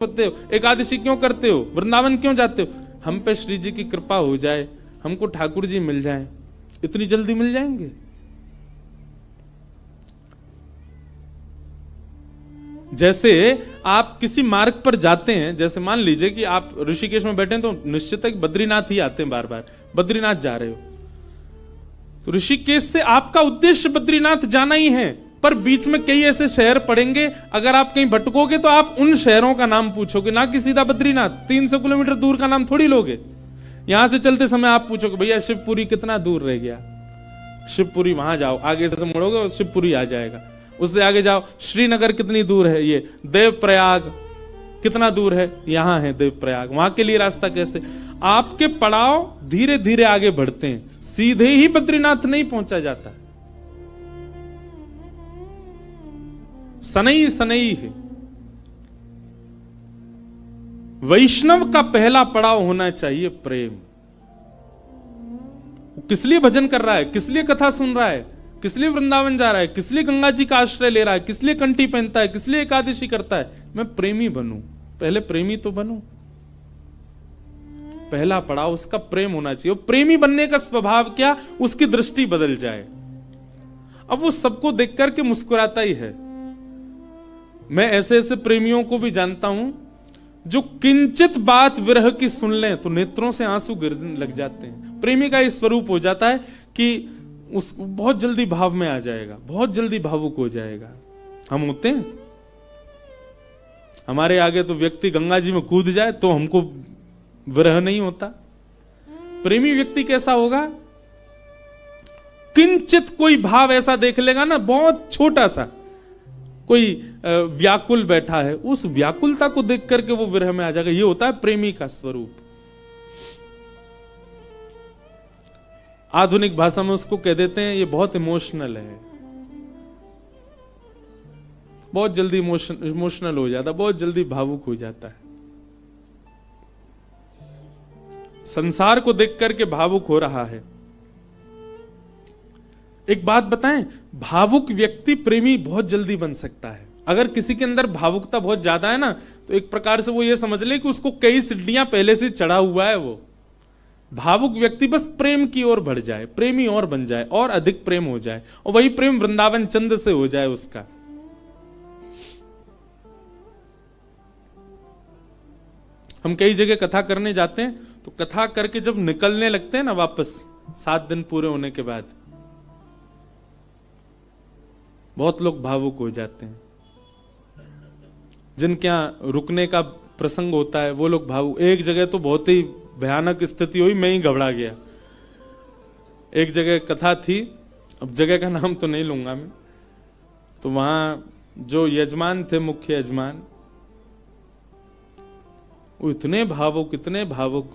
होते हो, एकादशी क्यों करते हो, वृंदावन क्यों जाते हो? हम पे श्री जी की कृपा हो जाए, हमको ठाकुर जी मिल जाएं। इतनी जल्दी मिल जाएंगे? जैसे आप किसी मार्ग पर जाते हैं, जैसे मान लीजिए कि आप ऋषिकेश में बैठे हैं तो निश्चित है कि बद्रीनाथ ही आते हैं, बार बार बद्रीनाथ जा रहे हो तो ऋषिकेश से आपका उद्देश्य बद्रीनाथ जाना ही है, पर बीच में कई ऐसे शहर पड़ेंगे, अगर आप कहीं भटकोगे तो आप उन शहरों का नाम पूछोगे, ना कि सीधा बद्रीनाथ। 300 किलोमीटर दूर का नाम थोड़ी लोगे। यहां से चलते समय आप पूछोगे भैया शिवपुरी कितना दूर रह गया, शिवपुरी वहां जाओ, आगे से मुड़ोगे और शिवपुरी आ जाएगा। उससे आगे जाओ, श्रीनगर कितनी दूर है, ये देवप्रयाग कितना दूर है, यहां है देवप्रयाग, वहां के लिए रास्ता कैसे? आपके पड़ाव धीरे धीरे आगे बढ़ते हैं, सीधे ही बद्रीनाथ नहीं पहुंचा जाता, सनई सनई है। वैष्णव का पहला पड़ाव होना चाहिए प्रेम। किस लिए भजन कर रहा है, किस लिए कथा सुन रहा है, किस लिए वृंदावन जा रहा है, किस लिए गंगा जी का आश्रय ले रहा है, किस लिए कंठी पहनता है, किस लिए एकादशी करता है? मैं प्रेमी बनूं। पहले प्रेमी तो बनूं, पहला पड़ाव उसका प्रेम होना चाहिए। प्रेमी बनने का स्वभाव क्या, उसकी दृष्टि बदल जाए। अब वो सबको देख करके मुस्कुराता ही है। मैं ऐसे ऐसे प्रेमियों को भी जानता हूं जो किंचित बात विरह की सुन लें तो नेत्रों से आंसू गिरने लग जाते हैं। प्रेमी का इस स्वरूप हो जाता है कि उस बहुत जल्दी भाव में आ जाएगा, बहुत जल्दी भावुक हो जाएगा। हम होते हैं, हमारे आगे तो व्यक्ति गंगा जी में कूद जाए तो हमको विरह नहीं होता। प्रेमी व्यक्ति कैसा होगा, किंचित कोई भाव ऐसा देख लेगा ना, बहुत छोटा सा, कोई व्याकुल बैठा है, उस व्याकुलता को देख करके वो विरह में आ जाएगा। ये होता है प्रेमी का स्वरूप। आधुनिक भाषा में उसको कह देते हैं ये बहुत इमोशनल है, बहुत जल्दी इमोशनल हो जाता, बहुत जल्दी भावुक हो जाता है। संसार को देख करके भावुक हो रहा है। एक बात बताएं, भावुक व्यक्ति प्रेमी बहुत जल्दी बन सकता है। अगर किसी के अंदर भावुकता बहुत ज्यादा है ना, तो एक प्रकार से वो ये समझ ले कि उसको कई सीढ़ियां पहले से चढ़ा हुआ है। वो भावुक व्यक्ति बस प्रेम की ओर बढ़ जाए, प्रेमी और बन जाए, और अधिक प्रेम हो जाए, और वही प्रेम वृंदावन चंद से हो जाए उसका। हम कई जगह कथा करने जाते हैं तो कथा करके जब निकलने लगते हैं ना वापस, 7 दिन पूरे होने के बाद, बहुत लोग भावुक हो जाते हैं। जिनके यहां रुकने का प्रसंग होता है वो लोग भावुक। एक जगह तो बहुत ही भयानक स्थिति हुई, मैं ही घबरा गया। एक जगह कथा थी, अब जगह का नाम तो नहीं लूंगा मैं, तो वहां जो यजमान थे, मुख्य यजमान, वो इतने भावुक, इतने भावुक,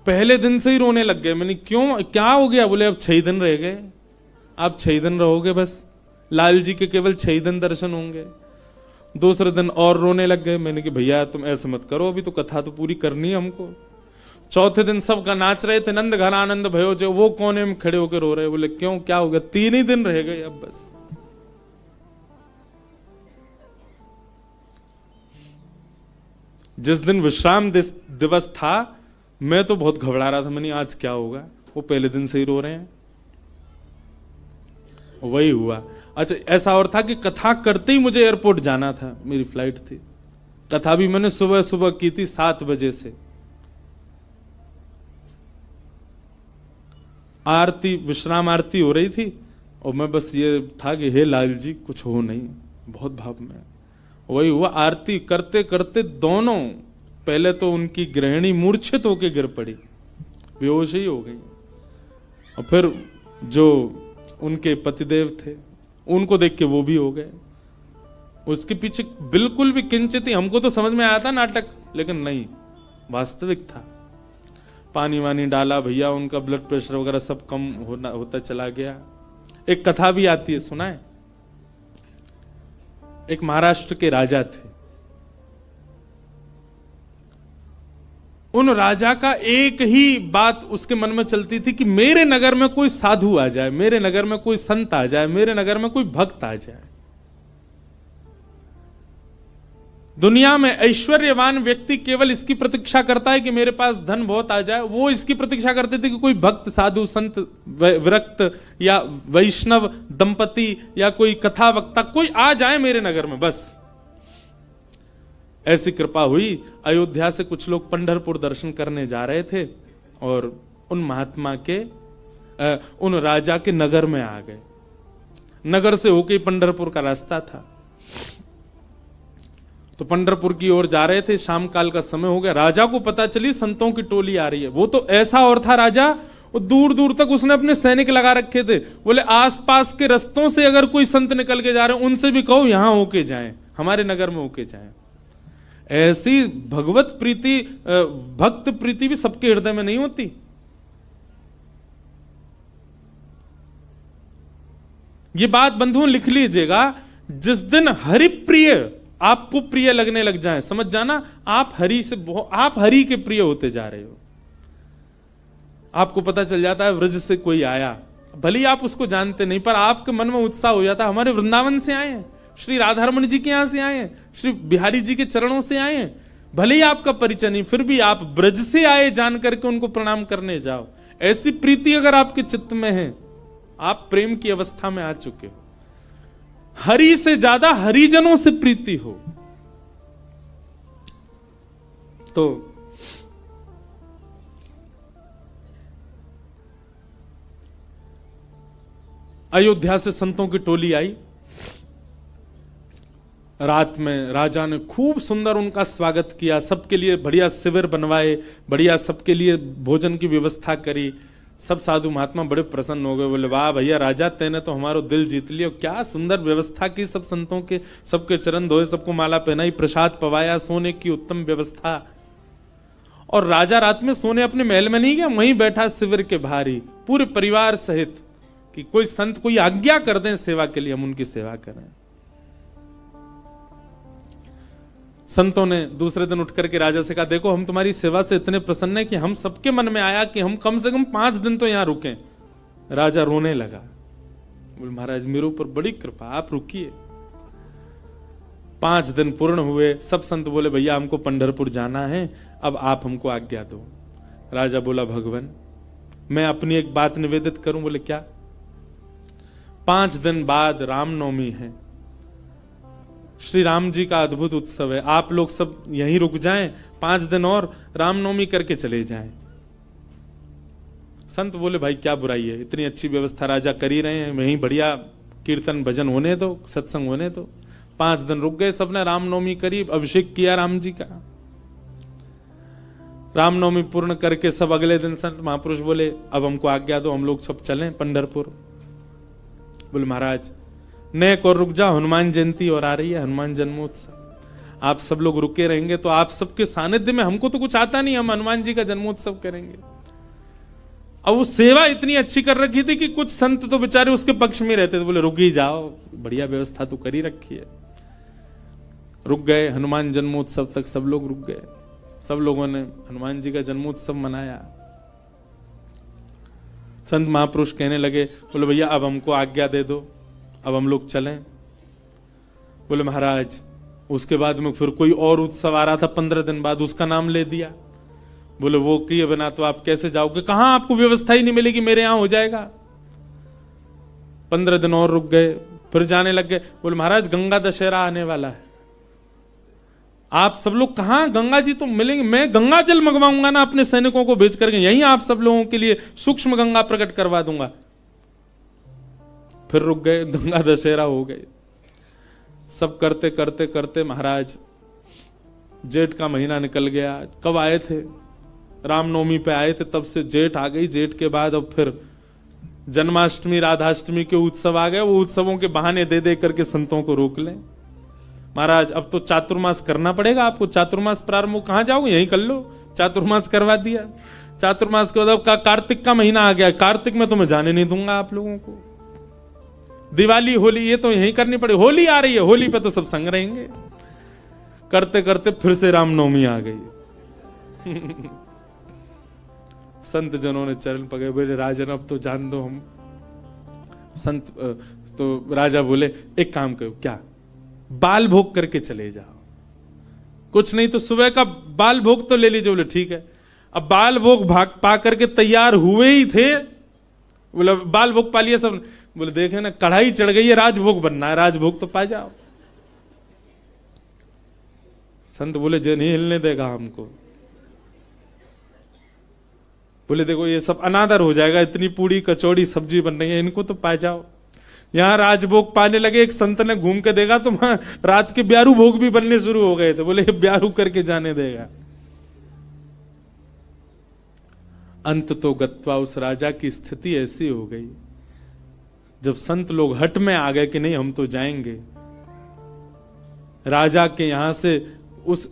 पहले दिन से ही रोने लग गए। मैंने क्यों, क्या हो गया? बोले अब 6 दिन रह गए, आप 6 दिन रहोगे बस, लाल जी के केवल 6 दिन दर्शन होंगे। दूसरे दिन और रोने लग गए। मैंने कि भैया तुम ऐसे मत करो, अभी तो कथा तो पूरी करनी है हमको। चौथे दिन सबका नाच रहे थे, नंद घन आनंद भयो, जो वो कोने में खड़े होकर रो रहे। बोले क्यों, क्या हो गया? 3 ही दिन रह गए अब बस। जिस दिन विश्राम दिवस था, मैं तो बहुत घबरा रहा था। मैंने आज क्या होगा, वो पहले दिन से ही रो रहे हैं। वही हुआ। अच्छा, ऐसा और था कि कथा करते ही मुझे एयरपोर्ट जाना था, मेरी फ्लाइट थी। कथा भी मैंने सुबह सुबह की थी 7 बजे से। आरती, विश्राम आरती हो रही थी, और मैं बस ये था कि हे लाल जी कुछ हो नहीं, बहुत भाव में। वही हुआ, आरती करते करते दोनों, पहले तो उनकी गृहिणी मूर्छित होकर गिर पड़ी, बेहोश ही हो गई, और फिर जो उनके पतिदेव थे उनको देख के वो भी हो गए। उसके पीछे बिल्कुल भी किंचित ही, हमको तो समझ में आया था नाटक, लेकिन नहीं, वास्तविक था। पानी वानी डाला भैया, उनका ब्लड प्रेशर वगैरह सब कम होता चला गया। एक कथा भी आती है, सुना है? एक महाराष्ट्र के राजा थे। उन राजा का एक ही बात उसके मन में चलती थी कि मेरे नगर में कोई साधु आ जाए, मेरे नगर में कोई संत आ जाए, मेरे नगर में कोई भक्त आ जाए। दुनिया में ऐश्वर्यवान व्यक्ति केवल इसकी प्रतीक्षा करता है कि मेरे पास धन बहुत आ जाए। वो इसकी प्रतीक्षा करते थे कि कोई भक्त, साधु, संत, विरक्त या वैष्णव दंपति या कोई कथा वक्ता कोई आ जाए मेरे नगर में, बस। ऐसी कृपा हुई। अयोध्या से कुछ लोग पंढरपुर दर्शन करने जा रहे थे और उन महात्मा के उन राजा के नगर में आ गए। नगर से होके पंढरपुर का रास्ता था, तो पंढरपुर की ओर जा रहे थे। शाम काल का समय हो गया। राजा को पता चली संतों की टोली आ रही है। वो तो ऐसा और था राजा, वो दूर दूर तक उसने अपने सैनिक लगा रखे थे। बोले आसपास के रस्तों से अगर कोई संत निकल के जा रहे हैं उनसे भी कहो यहां होके जाएं, हमारे नगर में होके जाएं। ऐसी भगवत प्रीति, भक्त प्रीति भी सबके हृदय में नहीं होती। ये बात बंधुओं लिख लीजिएगा, जिस दिन हरि प्रिय आपको प्रिय लगने लग जाए, समझ जाना आप हरि से आप हरि के प्रिय होते जा रहे हो। आपको पता चल जाता है व्रज से कोई आया, भले ही आप उसको जानते नहीं, पर आपके मन में उत्साह हो जाता है हमारे वृंदावन से आए हैं, श्री राधारमण जी के यहां से आए हैं, श्री बिहारी जी के चरणों से आए हैं। भले ही आपका परिचय नहीं, फिर भी आप ब्रज से आए जान करके उनको प्रणाम करने जाओ। ऐसी प्रीति अगर आपके चित्त में है, आप प्रेम की अवस्था में आ चुके हो। हरि से ज्यादा हरिजनों से प्रीति हो तो अयोध्या से संतों की टोली आई। रात में राजा ने खूब सुंदर उनका स्वागत किया, सबके लिए बढ़िया शिविर बनवाए, बढ़िया सबके लिए भोजन की व्यवस्था करी। सब साधु महात्मा बड़े प्रसन्न हो गए। बोले वाह भैया राजा, तेने तो हमारो दिल जीत लिया, क्या सुंदर व्यवस्था की, सब संतों के सबके चरण धोए, सबको माला पहनाई, प्रसाद पवाया, सोने की उत्तम व्यवस्था। और राजा रात में सोने अपने महल में नहीं गया, वहीं बैठा शिविर के बाहर ही पूरे परिवार सहित, कि कोई संत कोई आज्ञा कर दें सेवा के लिए, हम उनकी सेवा करें। संतों ने दूसरे दिन उठ करके राजा से कहा, देखो हम तुम्हारी सेवा से इतने प्रसन्न हैं कि हम सबके मन में आया कि हम कम से कम 5 दिन तो यहां रुकें। राजा रोने लगा, बोले महाराज मेरे ऊपर बड़ी कृपा, आप रुकिए। 5 दिन पूर्ण हुए। सब संत बोले भैया हमको पंढरपुर जाना है, अब आप हमको आज्ञा दो। राजा बोला भगवान मैं अपनी एक बात निवेदित करूं। बोले क्या? 5 दिन बाद रामनवमी है, श्री राम जी का अद्भुत उत्सव है, आप लोग सब यहीं रुक जाएं, 5 दिन और रामनवमी करके चले जाएं। संत बोले भाई क्या बुराई है, इतनी अच्छी व्यवस्था राजा कर ही रहे हैं, वहीं बढ़िया कीर्तन भजन होने दो, सत्संग होने दो। 5 दिन रुक गए, सबने रामनवमी करी, अभिषेक किया राम जी का। रामनवमी पूर्ण करके सब अगले दिन संत महापुरुष बोले अब हमको आज्ञा दो, हम लोग सब चलें पंढरपुर। बोले महाराज नेक और रुक जाओ, हनुमान जयंती और आ रही है, हनुमान जन्मोत्सव, आप सब लोग रुके रहेंगे तो आप सबके सानिध्य में, हमको तो कुछ आता नहीं, हम हनुमान जी का जन्मोत्सव करेंगे। अब वो सेवा इतनी अच्छी कर रखी थी कि कुछ संत तो बेचारे उसके पक्ष में रहते थे, बोले रुक ही जाओ, बढ़िया व्यवस्था तो कर ही रखी है। रुक गए, हनुमान जन्मोत्सव तक सब लोग रुक गए। सब लोगों ने हनुमान जी का जन्मोत्सव मनाया। संत महापुरुष कहने लगे, बोले भैया अब हमको आज्ञा दे दो, अब हम लोग चलें। बोले महाराज उसके बाद में फिर कोई और उत्सव आ रहा था 15 दिन बाद, उसका नाम ले दिया। बोले वो किए बिना तो आप कैसे जाओगे, कहां आपको व्यवस्था ही नहीं मिलेगी, मेरे यहां हो जाएगा। 15 दिन और रुक गए, फिर जाने लग गए। बोले महाराज गंगा दशहरा आने वाला है, आप सब लोग कहां, गंगा जी तो मिलेंगे, मैं गंगा जल मंगवाऊंगा ना अपने सैनिकों को भेज करके, यहीं आप सब लोगों के लिए सूक्ष्म गंगा प्रकट करवा दूंगा। फिर रुक गए, गंगा दशहरा हो गए। सब करते करते करते महाराज जेठ का महीना निकल गया। कब आए थे? रामनवमी पे आए थे, तब से जेठ आ गई। जेठ के बाद अब फिर जन्माष्टमी राधाष्टमी के उत्सव आ गए। वो उत्सवों के बहाने दे दे करके संतों को रोक लें। महाराज अब तो चातुर्मास करना पड़ेगा आपको, चातुर्मास प्रारंभ, कहां जाओगे, यहीं कर लो। चातुर्मास करवा दिया। चातुर्मास के बाद कार्तिक का महीना आ गया, कार्तिक में तो मैं जाने नहीं दूंगा आप लोगों को। दिवाली होली ये तो यहीं करनी पड़ेगी, होली आ रही है, होली पे तो सब संग रहेंगे। करते करते फिर से रामनवमी आ गई। संत जनों ने चरण पकड़े, बोले राजन अब तो जान दो हम। संत तो राजा बोले एक काम करो, क्या बाल भोग करके चले जाओ। कुछ नहीं तो सुबह का बाल भोग तो ले लीजिए। बोले ठीक है। अब बाल भोग भाग पा करके तैयार हुए ही थे, बोले बाल भोग पा लिया सब। बोले देखे ना कढ़ाई चढ़ गई है, राजभोग बनना है, राजभोग तो पा जाओ। संत बोले जो नहीं हिलने देगा हमको। बोले देखो ये सब अनादर हो जाएगा, इतनी पूड़ी कचौड़ी सब्जी बन रही है, इनको तो पा जाओ। यहां राजभोग पाने लगे, एक संत ने घूम के देखा तो वहां रात के ब्यारू भोग भी बनने शुरू हो गए थे। बोले ब्यारू करके जाने देगा। अंत तो गत्वा उस राजा की स्थिति ऐसी हो गई, जब संत लोग हट में आ गए कि नहीं हम तो जाएंगे। राजा के यहां से उस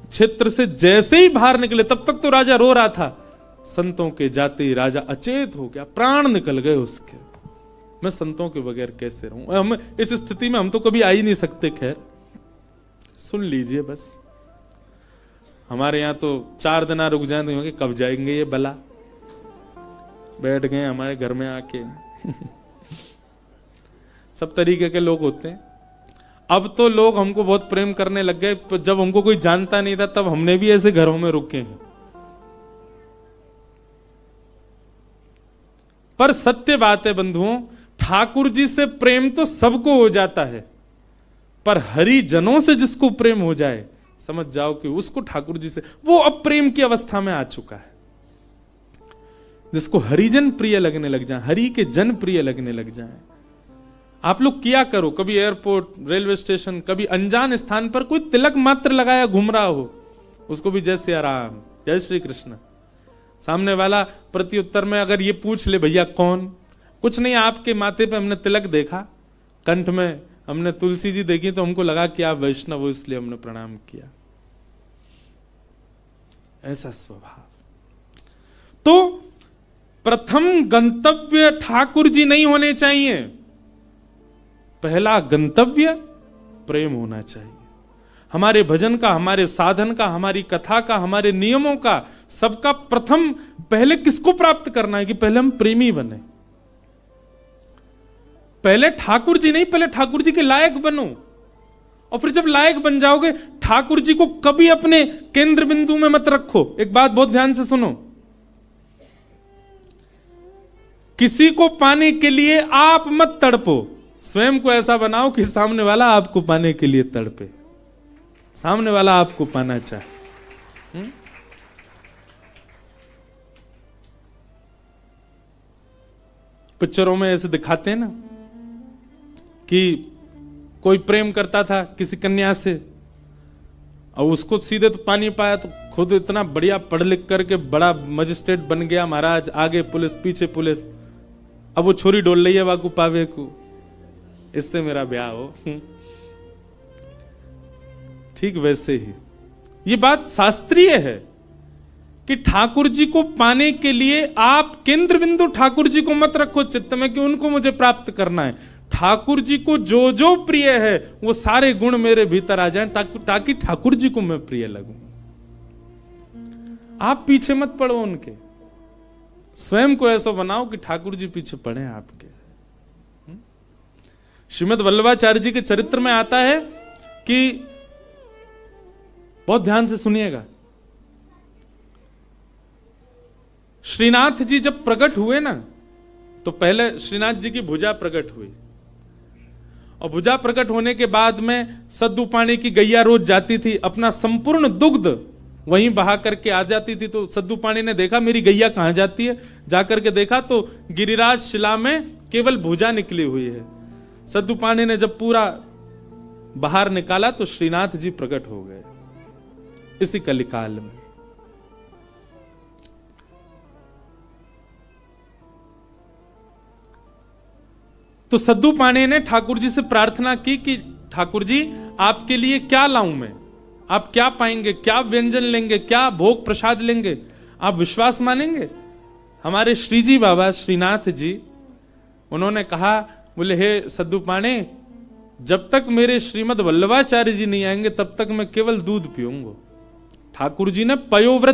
क्षेत्र से जैसे ही बाहर निकले, तब तक तो राजा रो रहा था। संतों के जाते ही राजा अचेत हो गया, प्राण निकल गए उसके। मैं संतों के बगैर कैसे रहूं? हम इस स्थिति में हम तो कभी आ ही नहीं सकते। खैर सुन लीजिए बस। हमारे यहां तो 4 दिन रुक जाए तो कब जाएंगे ये बला। बैठ गए हमारे घर में आके। सब तरीके के लोग होते हैं। अब तो लोग हमको बहुत प्रेम करने लग गए, जब हमको कोई जानता नहीं था तब हमने भी ऐसे घरों में रुके हैं। पर सत्य बात है बंधुओं, ठाकुर जी से प्रेम तो सबको हो जाता है, पर हरिजनों से जिसको प्रेम हो जाए समझ जाओ कि उसको ठाकुर जी से, वो अब प्रेम की अवस्था में आ चुका है। जिसको हरिजन प्रिय लगने लग जाए, हरि के जन प्रिय लगने लग जाए। आप लोग किया करो, कभी एयरपोर्ट, रेलवे स्टेशन, कभी अनजान स्थान पर कोई तिलक मात्र लगाया घूम रहा हो, उसको भी जय सिया राम, जय श्री कृष्ण। सामने वाला प्रत्युत्तर में अगर ये पूछ ले भैया कौन, कुछ नहीं आपके माथे पे हमने तिलक देखा, कंठ में हमने तुलसी जी देखी तो हमको लगा कि आप वैष्णव हो इसलिए हमने प्रणाम किया। ऐसा स्वभाव। तो प्रथम गंतव्य ठाकुर जी नहीं होने चाहिए, पहला गंतव्य प्रेम होना चाहिए। हमारे भजन का, हमारे साधन का, हमारी कथा का, हमारे नियमों का, सबका प्रथम पहले किसको प्राप्त करना है कि पहले हम प्रेमी बने। पहले ठाकुर जी नहीं, पहले ठाकुर जी के लायक बनो। और फिर जब लायक बन जाओगे, ठाकुर जी को कभी अपने केंद्र बिंदु में मत रखो। एक बात बहुत ध्यान से सुनो, किसी को पाने के लिए आप मत तड़पो, स्वयं को ऐसा बनाओ कि सामने वाला आपको पाने के लिए तड़पे, सामने वाला आपको पाना चाहे। पिक्चरों में ऐसे दिखाते हैं ना कि कोई प्रेम करता था किसी कन्या से और उसको सीधे तो पा नहीं पाया, तो खुद इतना बढ़िया पढ़ लिख करके बड़ा मजिस्ट्रेट बन गया महाराज, आगे पुलिस पीछे पुलिस। अब वो छोरी डोल रही है वाकू पावे को, इससे मेरा ब्याह हो। ठीक वैसे ही ये बात शास्त्रीय है कि ठाकुर जी को पाने के लिए आप केंद्र बिंदु ठाकुर जी को मत रखो चित्त में कि उनको मुझे प्राप्त करना है। ठाकुर जी को जो जो प्रिय है वो सारे गुण मेरे भीतर आ जाएं ताकि ठाकुर जी को मैं प्रिय लगूं। आप पीछे मत पड़ो उनके, स्वयं को ऐसा बनाओ कि ठाकुर जी पीछे पड़े आपके। श्रीमद् वल्लभाचार्य जी के चरित्र में आता है कि, बहुत ध्यान से सुनिएगा, श्रीनाथ जी जब प्रकट हुए ना, तो पहले श्रीनाथ जी की भुजा प्रकट हुई, और भुजा प्रकट होने के बाद में सद्दू पानी की गैया रोज जाती थी, अपना संपूर्ण दुग्ध वहीं बहा करके आ जाती थी। तो सद्दू पानी ने देखा मेरी गैया कहां जाती है, जाकर के देखा तो गिरिराज शिला में केवल भुजा निकली हुई है। सद्दू पानी ने जब पूरा बाहर निकाला तो श्रीनाथ जी प्रकट हो गए इसी कलिकाल में। तो सद्दू पानी ने ठाकुर जी से प्रार्थना की कि ठाकुर जी आपके लिए क्या लाऊं मैं, आप क्या पाएंगे, क्या व्यंजन लेंगे, क्या भोग प्रसाद लेंगे, आप विश्वास मानेंगे। हमारे श्रीजी बाबा श्रीनाथ जी उन्होंने कहा, बोले हे सद्दू पाने, जब तक मेरे श्रीमद् वल्लभाचार्य जी नहीं आएंगे तब तक मैं केवल दूध पीऊंगा। ठाकुर जी ने पयोव्रत